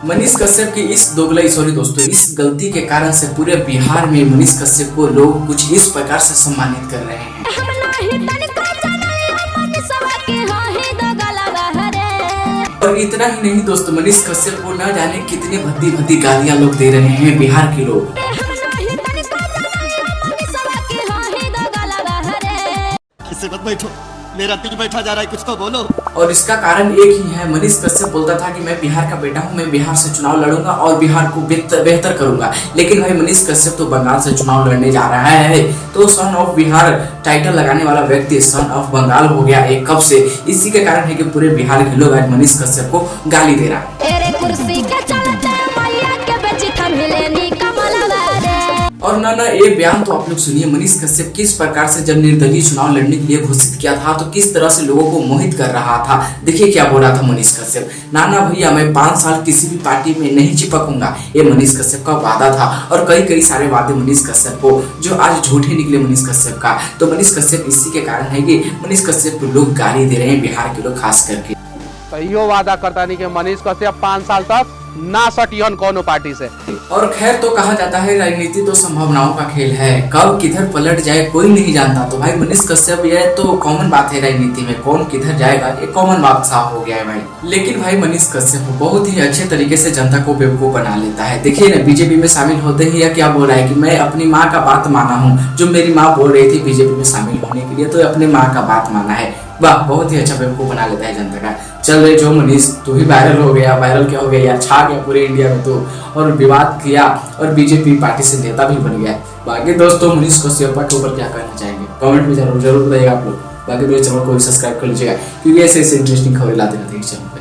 मनीष कश्यप की इस दोस्तों इस गलती के कारण से पूरे बिहार में मनीष कश्यप को लोग कुछ इस प्रकार से सम्मानित कर रहे हैं। और इतना ही नहीं दोस्तों, मनीष कश्यप को न जाने कितने भद्दी भद्दी गालियां लोग दे रहे हैं बिहार के लोग। मत बैठो, मेरा दिल बैठा जा रहा है, कुछ तो बोलो। और इसका कारण एक ही है, मनीष कश्यप बोलता था कि मैं बिहार का बेटा हूं, मैं बिहार से चुनाव लड़ूंगा और बिहार को बेहतर करूंगा। लेकिन भाई मनीष कश्यप तो बंगाल से चुनाव लड़ने जा रहा है, तो सन ऑफ बिहार टाइटल लगाने वाला व्यक्ति सन ऑफ बंगाल हो गया एक कब से। इसी के कारण है कि पूरे बिहार के लोग आज मनीष कश्यप को गाली दे रहा है। और ना एक बयान तो आप लोग सुनिए, मनीष कश्यप किस प्रकार से जब निर्दलीय चुनाव लड़ने के लिए घोषित किया था तो किस तरह से लोगों को मोहित कर रहा था। देखिए क्या बोल रहा था मनीष कश्यप, नाना भैया मैं 5 साल किसी भी पार्टी में नहीं चिपकूंगा। ये मनीष कश्यप का वादा था और कई सारे वादे मनीष कश्यप को जो आज झूठे निकले मनीष कश्यप का। तो मनीष कश्यप इसी के कारण है कि मनीष कश्यप को लोग गाली दे रहे हैं, बिहार के लोग खास करके। कहियो वादा करता नहीं कि मनीष कश्यप 5 साल तक ना सटियन कोनो पार्टी से। और खैर तो कहा जाता है राजनीति तो संभावनाओं का खेल है, कब किधर पलट जाए कोई नहीं जानता। तो भाई मनीष कश्यप ये तो कॉमन बात है, राजनीति में कौन किधर जाएगा ये कॉमन बात साफ हो गया है भाई। लेकिन भाई मनीष कश्यप बहुत ही अच्छे तरीके से जनता को बेवकूफ बना लेता है। देखिए ना, बीजेपी में शामिल होते ही या क्या बोल रहा है कि मैं अपनी माँ का बात माना हूँ। जो मेरी माँ बोल रही थी बीजेपी में शामिल होने के लिए, तो अपने माँ का बात माना है। वाह, बहुत ही अच्छा बेवकूफ बना लेता है जनता का। चल रहे जो मनीष, तू ही वायरल हो गया, वायरल क्या हो गया यार, छा गया पूरे इंडिया में तो, और विवाद किया और बीजेपी पार्टी से नेता भी बन गया। बाकी दोस्तों मनीष कश्यप के ऊपर क्या कहना चाहेंगे कमेंट में जरूर बताइएगा आप लोग। बाकी मेरे चैनल को सब्सक्राइब कर लीजिएगा क्योंकि ऐसे इंटरेस्टिंग खबर लाते रहते हैं चैनल।